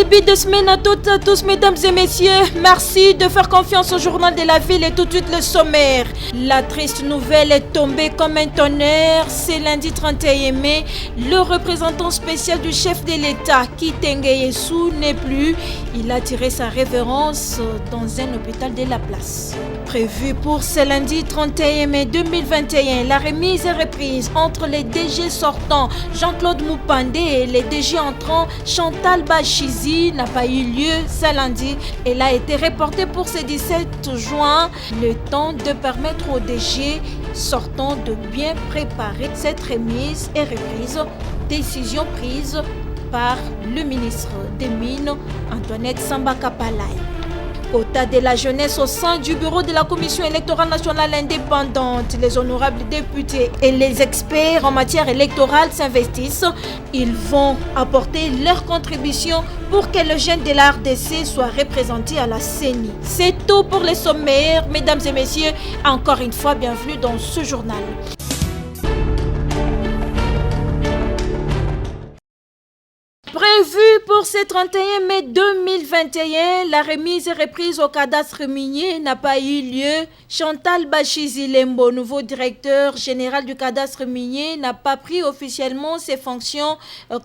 début de semaine à toutes et à tous, mesdames et messieurs. Merci de faire confiance au journal de la ville et tout de suite le sommaire. La triste nouvelle est tombée comme un tonnerre. C'est lundi 31 mai. Le représentant spécial du chef de l'État, Kitenge Yesu, n'est plus. Il a tiré sa révérence dans un hôpital de la place. Prévu pour ce lundi 31 mai 2021, la remise et reprise entre les DG sortants Jean-Claude Mupande et les DG entrants Chantal Bachizi n'a pas eu lieu ce lundi. Elle a été reportée pour ce 17 juin, le temps de permettre aux DG sortants de bien préparer cette remise et reprise. Décision prise par le ministre des Mines, Antoinette Samba-Kapalaï. Quota de la jeunesse au sein du bureau de la Commission électorale nationale indépendante. Les honorables députés et les experts en matière électorale s'investissent. Ils vont apporter leur contribution pour que le jeune de la RDC soit représenté à la CENI. C'est tout pour les sommaires. Mesdames et messieurs, encore une fois, bienvenue dans ce journal. Prévu pour ce 31 mai 2021, la remise et reprise au cadastre minier n'a pas eu lieu. Chantal Bachizi Lembo, nouveau directeur général du cadastre minier, n'a pas pris officiellement ses fonctions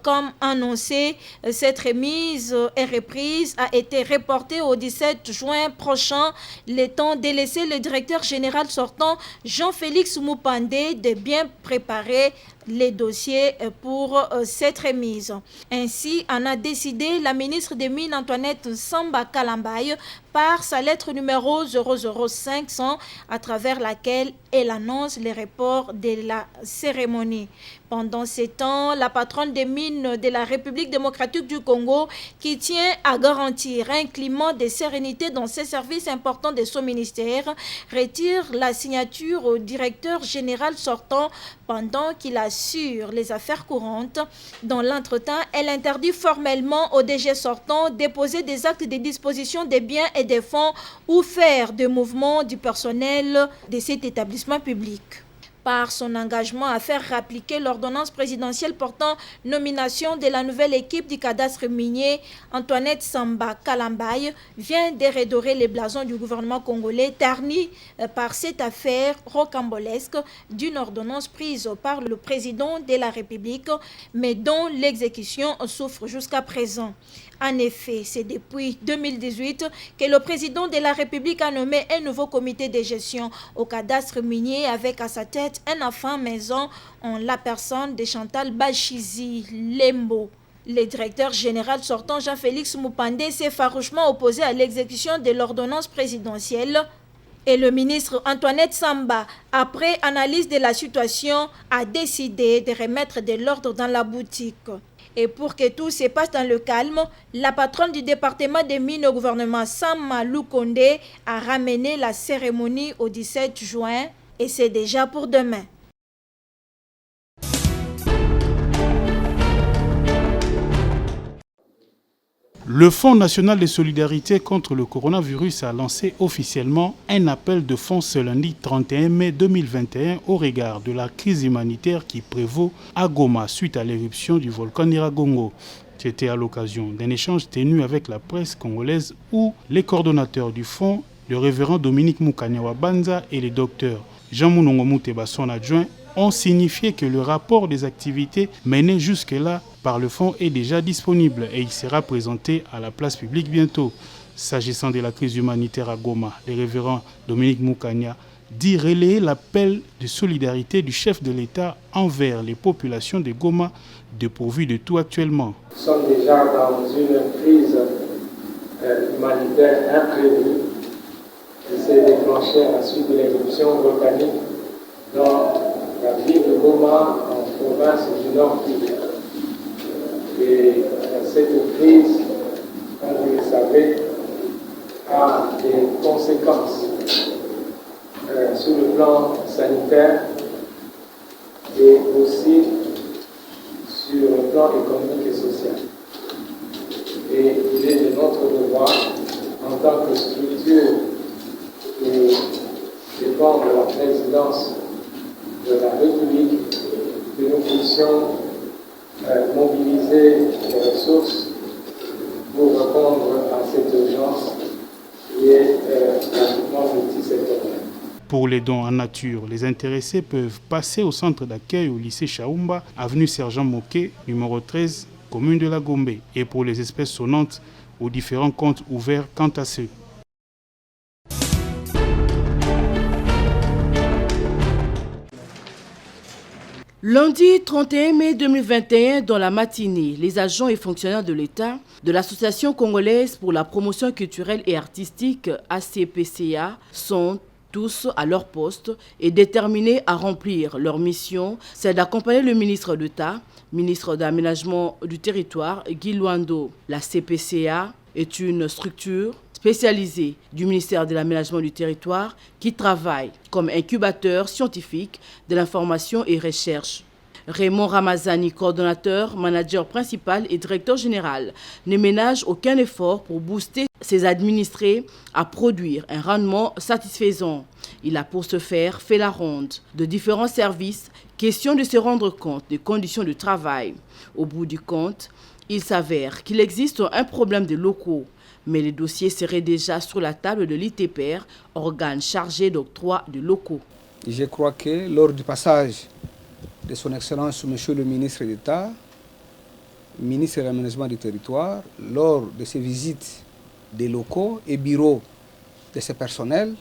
comme annoncé. Cette remise et reprise a été reportée au 17 juin prochain, le temps de laisser le directeur général sortant Jean-Félix Mupande de bien préparer les dossiers pour cette remise. Ainsi, en a décidé la ministre des Mines Antoinette Samba-Kapalaï par sa lettre numéro 00500 à travers laquelle elle annonce les reports de la cérémonie. Pendant ces temps, la patronne des mines de la République démocratique du Congo, qui tient à garantir un climat de sérénité dans ses services importants de son ministère, retire la signature au directeur général sortant pendant qu'il assure les affaires courantes. Dans l'entretemps, elle interdit formellement au DG sortant déposer des actes de disposition des biens et des fonds ou faire des mouvements du personnel de cet établissement public. Par son engagement à faire appliquer l'ordonnance présidentielle portant nomination de la nouvelle équipe du cadastre minier, Antoinette Samba-Kapalaï vient de redorer les blasons du gouvernement congolais terni par cette affaire rocambolesque d'une ordonnance prise par le président de la République, mais dont l'exécution souffre jusqu'à présent. En effet, c'est depuis 2018 que le président de la République a nommé un nouveau comité de gestion au cadastre minier avec à sa tête un enfant maison en la personne de Chantal Bachizi Lembo. Le directeur général sortant Jean-Félix Mupande s'est farouchement opposé à l'exécution de l'ordonnance présidentielle. Et le ministre Antoinette Samba, après analyse de la situation, a décidé de remettre de l'ordre dans la boutique. Et pour que tout se passe dans le calme, la patronne du département des mines au gouvernement, Sama Lukonde, a ramené la cérémonie au 17 juin et c'est déjà pour demain. Le Fonds national de solidarité contre le coronavirus a lancé officiellement un appel de fonds ce lundi 31 mai 2021 au regard de la crise humanitaire qui prévaut à Goma suite à l'éruption du volcan Nyiragongo. C'était à l'occasion d'un échange tenu avec la presse congolaise où les coordonnateurs du fonds, le révérend Dominique Mukanyawa Banza et le docteur Jean Mounongo Muteba, son adjoint, ont signifié que le rapport des activités menées jusque-là par le fonds est déjà disponible et il sera présenté à la place publique bientôt. S'agissant de la crise humanitaire à Goma, le révérend Dominique Mukanya dit relayer l'appel de solidarité du chef de l'État envers les populations de Goma dépourvues de tout actuellement. Nous sommes déjà dans une crise humanitaire imprévue qui s'est déclenchée à la suite de l'éruption volcanique dans la ville de Goma, en province du Nord Kivu. Et cette crise, comme vous le savez, a des conséquences sur le plan sanitaire et aussi sur le plan économique et social. Et il est de notre devoir, en tant que structure qui dépend de la présidence de la République, que nous puissions mobiliser les ressources pour Pour les dons en nature, les intéressés peuvent passer au centre d'accueil au lycée Chaoumba, avenue Sergent Moquet, numéro 13, commune de la Gombe. Et pour les espèces sonnantes, aux différents comptes ouverts quant à ceux. Lundi 31 mai 2021, dans la matinée, les agents et fonctionnaires de l'État de l'Association congolaise pour la promotion culturelle et artistique ACPCA sont tous à leur poste et déterminés à remplir leur mission, c'est d'accompagner le ministre d'État, ministre d'aménagement du territoire, Guy Luando. La CPCA est une structure spécialisée du ministère de l'aménagement du territoire qui travaille comme incubateur scientifique de l'information et recherche. Raymond Ramazani, coordonnateur, manager principal et directeur général, ne ménage aucun effort pour booster ses administrés à produire un rendement satisfaisant. Il a pour ce faire fait la ronde de différents services, question de se rendre compte des conditions de travail. Au bout du compte, il s'avère qu'il existe un problème de locaux, mais les dossiers seraient déjà sur la table de l'ITPR, organe chargé d'octroi de locaux. Je crois que lors du passage de son Excellence, Monsieur le ministre d'État, ministre de l'aménagement du territoire, lors de ses visites des locaux et bureaux de ses personnels,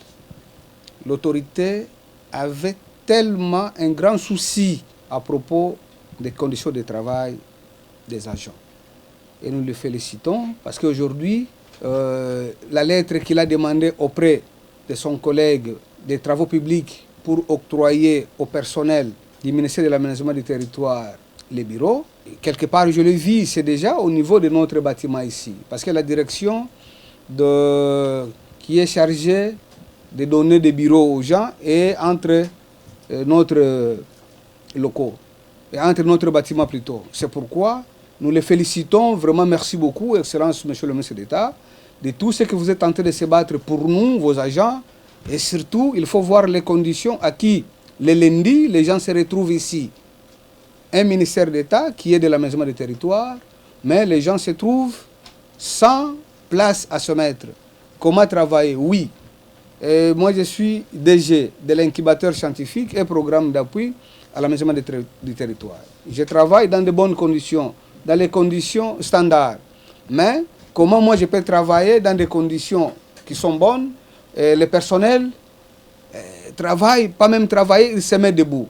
l'autorité avait tellement un grand souci à propos des conditions de travail des agents. Et nous le félicitons parce qu'aujourd'hui, la lettre qu'il a demandée auprès de son collègue des travaux publics pour octroyer au personnel du ministère de l'aménagement du territoire les bureaux, quelque part je le vis, c'est déjà au niveau de notre bâtiment ici. Parce que la direction qui est chargée de donner des bureaux aux gens est entre notre locaux, et entre notre bâtiment plutôt. C'est pourquoi nous les félicitons, vraiment merci beaucoup, Excellence Monsieur le ministre d'État, de tout ce que vous êtes en train de se battre pour nous, vos agents, et surtout, il faut voir les conditions à qui, le lundi, les gens se retrouvent ici. Un ministère d'État qui est de l'aménagement du territoire, mais les gens se trouvent sans place à se mettre. Comment travailler? Oui. Et moi, je suis DG de l'incubateur scientifique et programme d'appui à l'aménagement du territoire. Je travaille dans de bonnes conditions, dans les conditions standards. Mais comment moi je peux travailler dans des conditions qui sont bonnes? Le personnel travaille, pas même travailler, il se met debout.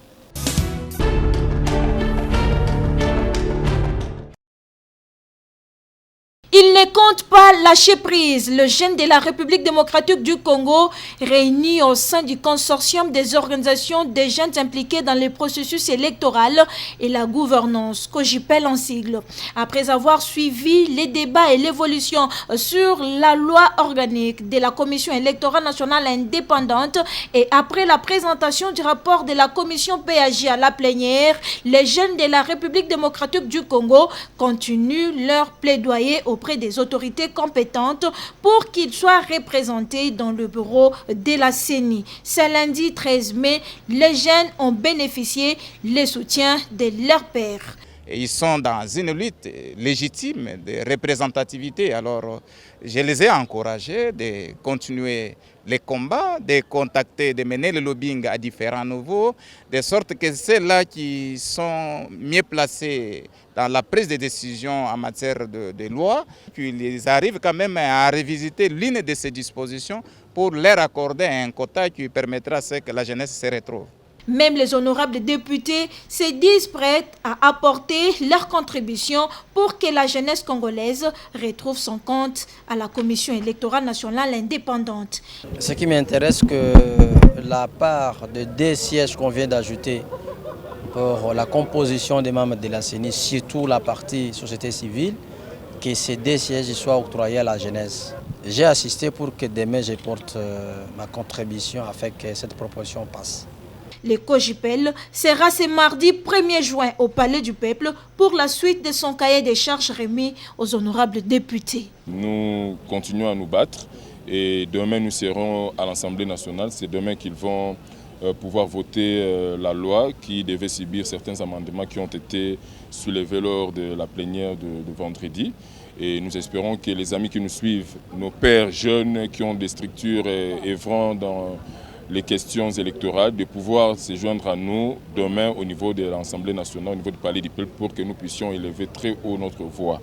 Il ne compte pas lâcher prise. Le jeune de la République démocratique du Congo, réuni au sein du consortium des organisations des jeunes impliqués dans le processus électoral et la gouvernance, COJIPEL en sigle. Après avoir suivi les débats et l'évolution sur la loi organique de la Commission électorale nationale indépendante et après la présentation du rapport de la Commission PAJ à la plénière, les jeunes de la République démocratique du Congo continuent leur plaidoyer auprès des autorités compétentes pour qu'ils soient représentés dans le bureau de la CENI. Ce lundi 13 mai, les jeunes ont bénéficié le soutien de leurs pairs. Ils sont dans une lutte légitime de représentativité. Alors, je les ai encouragés de continuer les combats, de contacter, de mener le lobbying à différents niveaux, de sorte que ceux-là qui sont mieux placés dans la prise de décision en matière de loi, qu'ils arrivent quand même à revisiter l'une de ces dispositions pour leur accorder un quota qui permettra à ce que la jeunesse se retrouve. Même les honorables députés se disent prêts à apporter leur contribution pour que la jeunesse congolaise retrouve son compte à la Commission électorale nationale indépendante. Ce qui m'intéresse, que la part de 2 sièges qu'on vient d'ajouter pour la composition des membres de la CENI, surtout la partie société civile, que ces 2 sièges soient octroyés à la jeunesse. J'ai assisté pour que demain je porte ma contribution afin que cette proposition passe. Le COJIPEL sera ce mardi 1er juin au Palais du Peuple pour la suite de son cahier des charges remis aux honorables députés. Nous continuons à nous battre et demain nous serons à l'Assemblée nationale. C'est demain qu'ils vont pouvoir voter la loi qui devait subir certains amendements qui ont été soulevés lors de la plénière de vendredi. Et nous espérons que les amis qui nous suivent, nos pères jeunes qui ont des structures œuvrant dans les questions électorales, de pouvoir se joindre à nous demain au niveau de l'Assemblée nationale, au niveau du Palais du Peuple, pour que nous puissions élever très haut notre voix.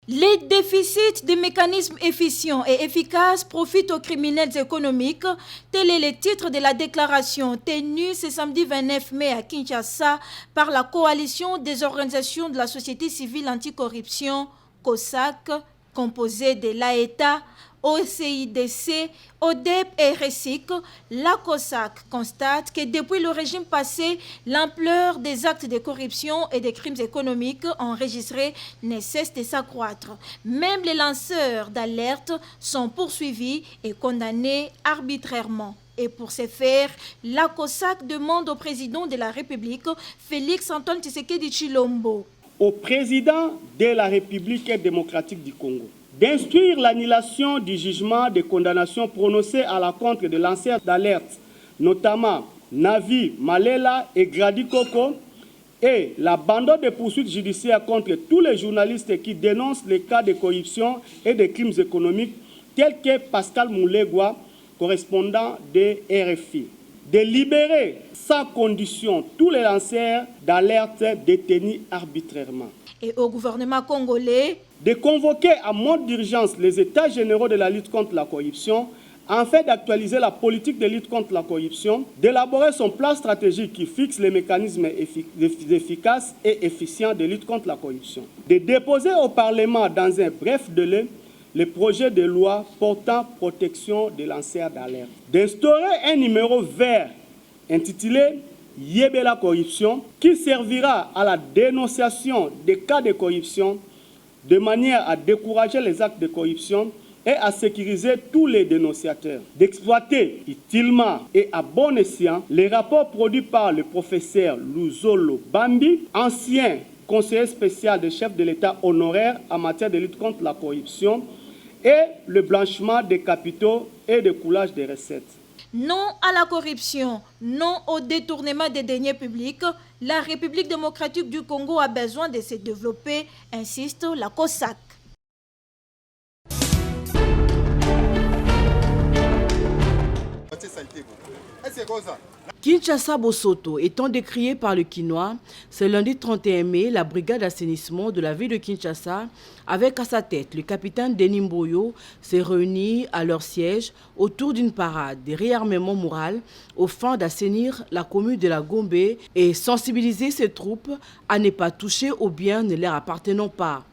Les déficits des mécanismes efficients et efficaces profitent aux criminels économiques. Tel est le titre de la déclaration tenue ce samedi 29 mai à Kinshasa par la coalition des organisations de la société civile anticorruption, COSAC, composée de l'AETA, OCIDC, ODEP et RECIC. La COSAC constate que depuis le régime passé, l'ampleur des actes de corruption et des crimes économiques enregistrés ne cesse de s'accroître. Même les lanceurs d'alerte sont poursuivis et condamnés arbitrairement. Et pour ce faire, la COSAC demande au président de la République, Félix Antoine Tshisekedi Tshilombo, au président de la République démocratique du Congo, d'instruire l'annulation du jugement de condamnation prononcé à l'encontre de lanceurs d'alerte, notamment Navi Malela et Grady Koko, et l'abandon des poursuites judiciaires contre tous les journalistes qui dénoncent les cas de corruption et de crimes économiques, tels que Pascal Moulegwa, correspondant de RFI. De libérer sans condition tous les lanceurs d'alerte détenus arbitrairement. Et au gouvernement congolais, de convoquer à mode d'urgence les États généraux de la lutte contre la corruption afin d'actualiser la politique de lutte contre la corruption, d'élaborer son plan stratégique qui fixe les mécanismes efficaces et efficients de lutte contre la corruption, de déposer au Parlement dans un bref délai le projet de loi portant protection des lanceurs d'alerte, d'instaurer un numéro vert intitulé Yébela Corruption qui servira à la dénonciation des cas de corruption de manière à décourager les actes de corruption et à sécuriser tous les dénonciateurs, d'exploiter utilement et à bon escient les rapports produits par le professeur Luzolo Bambi, ancien conseiller spécial du chef de l'État honoraire en matière de lutte contre la corruption et le blanchiment des capitaux et le coulage des recettes. Non à la corruption, non au détournement des deniers publics, la République démocratique du Congo a besoin de se développer, insiste la COSAC. Kinshasa Bosoto étant décrié par le Quinois, ce lundi 31 mai, la brigade d'assainissement de la ville de Kinshasa, avec à sa tête le capitaine Denis Mboyo, s'est réunie à leur siège autour d'une parade de réarmement moral au fin d'assainir la commune de la Gombe et sensibiliser ses troupes à ne pas toucher aux biens ne leur appartenant pas.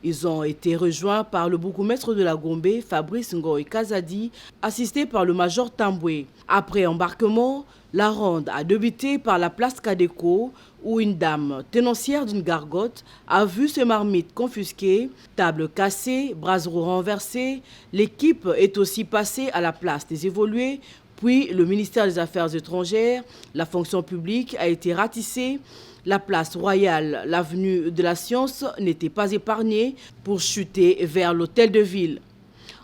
Ils ont été rejoints par le bourgmestre de la Gombe, Fabrice Ngoy Kazadi, assisté par le major Tamboué. Après embarquement, la ronde a débuté par la place Kadeko, où une dame tenancière d'une gargote a vu ses marmites confisquées, tables cassées, brasseries renversées. L'équipe est aussi passée à la place des évolués, puis le ministère des Affaires étrangères, la fonction publique a été ratissée. La place royale, l'avenue de la Science n'était pas épargnée pour chuter vers l'hôtel de ville.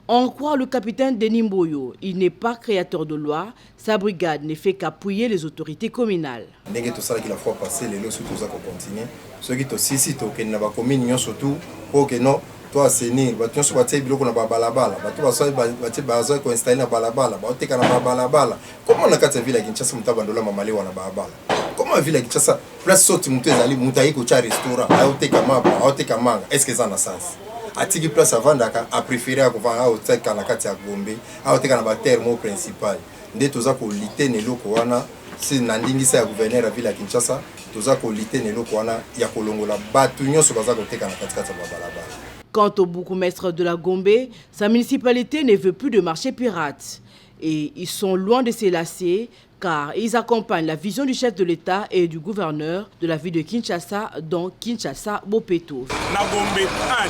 En croit le capitaine Denis Mboyo, il n'est pas créateur de loi, sa brigade ne fait qu'appuyer les autorités communales. Tout ça qui la fois passée, les lois surtout ça continuer. Ceux qui aussi si to que n'a pas commis surtout pour que non toi assainir, tu soit tu biloko na balabala, tu vas soit tu bazo ko installer na balabala, ba oteka na balabala. Comment na kati ville ya Kinshasa mutabandola mamali wana balabala. Comment ville ya Kinshasa place sorti mutu ezali mutayi ko cha restaurant, aoteka mapa, aoteka manga. Est-ce que ça na sens? Atiki place avandaka a préféré à kuvanga oteka na kati ya Gombe, aoteka na ba termo principal. Nde toza ko lité ne loko wana si nandingisa ya gouverneur ya ville ya Kinshasa, toza ko lité ne loko wana ya kolongola batu nyonso baza koteka na kati ya balabala. Quant au bourgmestre de la Gombe, sa municipalité ne veut plus de marché pirate. Et ils sont loin de se lasser car ils accompagnent la vision du chef de l'État et du gouverneur de la ville de Kinshasa, dont Kinshasa Bopeto. Na Gombe,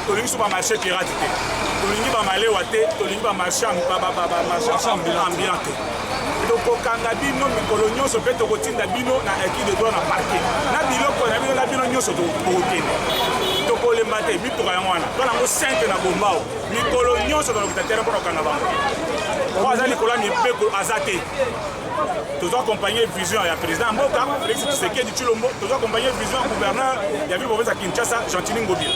tolingi sur marché pirate, tolingi ba malewate, tolingi ba marché ambulant. Donc kanga bino mikolo nyonso pe to kotinda bino na équipe de droit na parquet. Na biloko na bino nyonso to kokene. Donc le te mituka yango wana tola yango 5 na bombao mikolo nyonso tolokita terrain mpona kokanga bango po aza likolo ya mibeko aza te tozoaccompagne vision ya président ya mboka Félix Tshisekedi Tshilombo, tozoaccompagne vision ya gouverneur ya ville province ya Kinshasa Gentili Ngobila.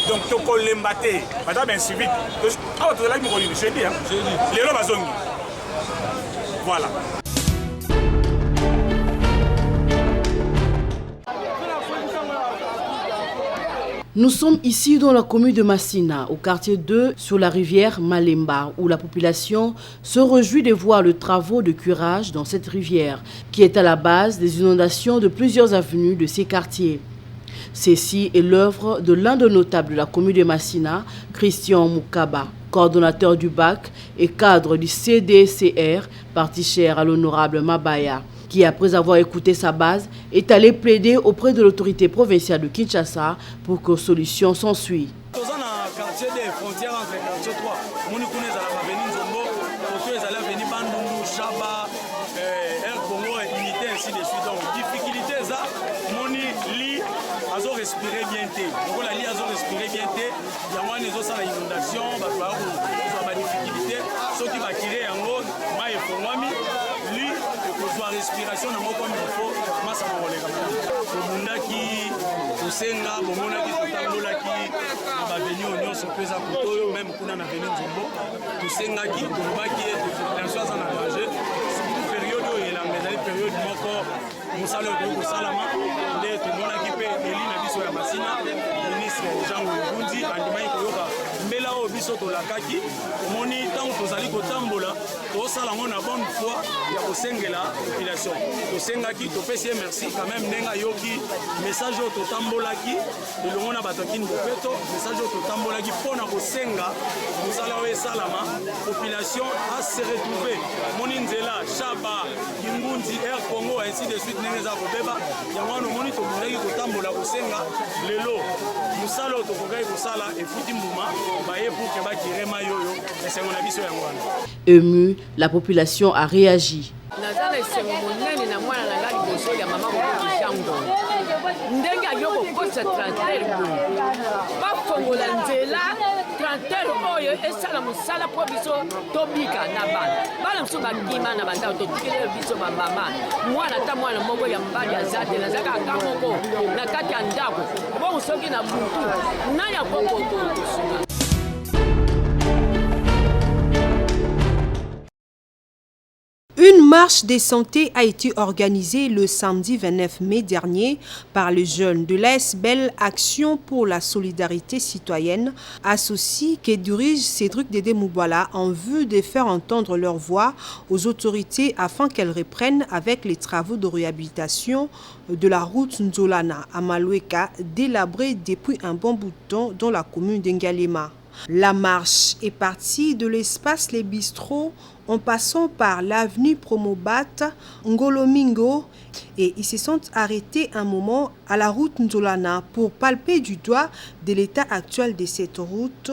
Donc tokolemba te bata bainsuivi awa tozalaki mokolo nini jeudi lelo bazongi voilà. Nous sommes ici dans la commune de Massina, au quartier 2, sur la rivière Malemba, où la population se réjouit de voir le travaux de curage dans cette rivière, qui est à la base des inondations de plusieurs avenues de ces quartiers. Ceci est l'œuvre de l'un des notables de la commune de Massina, Christian Moukaba, coordonnateur du BAC et cadre du CDCR, parti cher à l'honorable Mabaya, qui, après avoir écouté sa base, est allé plaider auprès de l'autorité provinciale de Kinshasa pour que solution s'ensuit. Respirer bien té. Donc la liaison respirer bien té. Il y a moins de inondation, difficulté. Ce qui va tirer en haut, mais il faut lui, la respiration dans mon comme il faut. Moi ça va voler comme ça. Bomundaki, Osenga, Bomonaki, Tangolaki, Babeni Onyo se pèse à couteau, même qu'on a venu Zombo. Osengaki, Tobaki, la chose en a danger. C'est une période où il y a une période où encore Moussalo de Salama, tout le monde a équipé Eline Abisso ya Massina, ministre Jean Ngundi, Andimai Koyoka, Mbela Obisso Tolakaki, Moni tant tozali kotambola, tosala na bonne foi ya kosengela population. Tosengaki topesi merci quand même nenga yoki message totambolaki, elongo na batokini bopeto, message totambolaki pona kosenga musala we salama, population a se retrouver. Moni Nzela, Chaba, Kingundi, Air Congo ainsi de suite nenga kobeba, yango no moni tokundaki kotambola kosenga lelo musala tokokai kosala efuti mbuma baye pour que bakirema yoyo esengo na biso yango wana. Ému, la population a réagi. Une marche des santé a été organisée le samedi 29 mai dernier par les jeunes de l'ASBEL Action pour la solidarité citoyenne, associé qui dirige Cédric Dédé Moubala en vue de faire entendre leur voix aux autorités afin qu'elles reprennent avec les travaux de réhabilitation de la route Nzolana à Maloueka, délabrée depuis un bon bout de temps dans la commune d'Ngalema. La marche est partie de l'espace Les Bistrots en passant par l'avenue Promobat, Ngolomingo, et ils se sont arrêtés un moment à la route Nzolana pour palper du doigt de l'état actuel de cette route.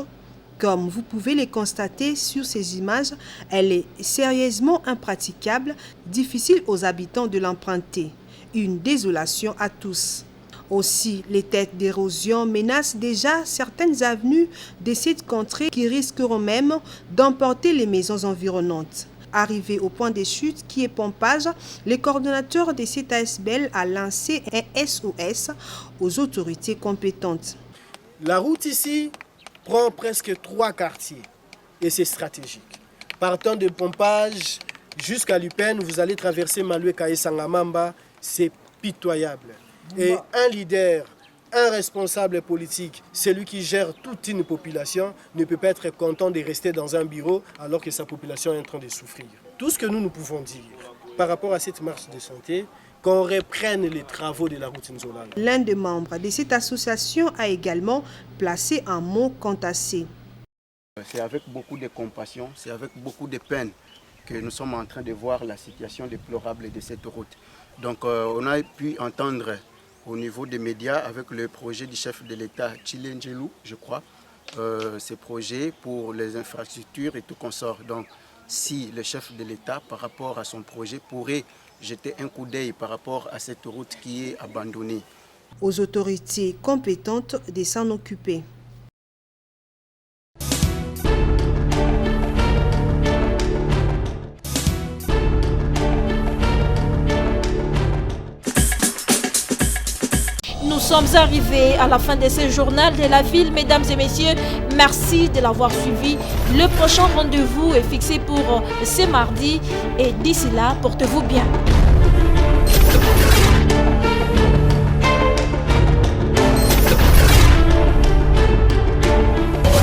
Comme vous pouvez le constater sur ces images, elle est sérieusement impraticable, difficile aux habitants de l'emprunter. Une désolation à tous. Aussi, les têtes d'érosion menacent déjà certaines avenues de cette contrée qui risqueront même d'emporter les maisons environnantes. Arrivé au point de chute qui est Pompage, le coordonnateur de cette ASBEL a lancé un SOS aux autorités compétentes. La route ici prend presque 3 quartiers et c'est stratégique. Partant de Pompage jusqu'à Lupin, vous allez traverser Maloueka et Sangamamba, c'est pitoyable. Et un leader, un responsable politique, celui qui gère toute une population, ne peut pas être content de rester dans un bureau alors que sa population est en train de souffrir. Tout ce que nous pouvons dire par rapport à cette marche de santé, qu'on reprenne les travaux de la route Nzolana. L'un des membres de cette association a également placé un mot contassé. C'est avec beaucoup de compassion, c'est avec beaucoup de peine que nous sommes en train de voir la situation déplorable de cette route. Donc on a pu entendre au niveau des médias avec le projet du chef de l'État, Chilengelou, je crois, ce projet pour les infrastructures et tout consort. Donc si le chef de l'État, par rapport à son projet, pourrait jeter un coup d'œil par rapport à cette route qui est abandonnée. Aux autorités compétentes de s'en occuper. sommes arrivés à la fin de ce journal de la ville. Mesdames et messieurs, merci de l'avoir suivi. Le prochain rendez-vous est fixé pour ce mardi et d'ici là, portez-vous bien.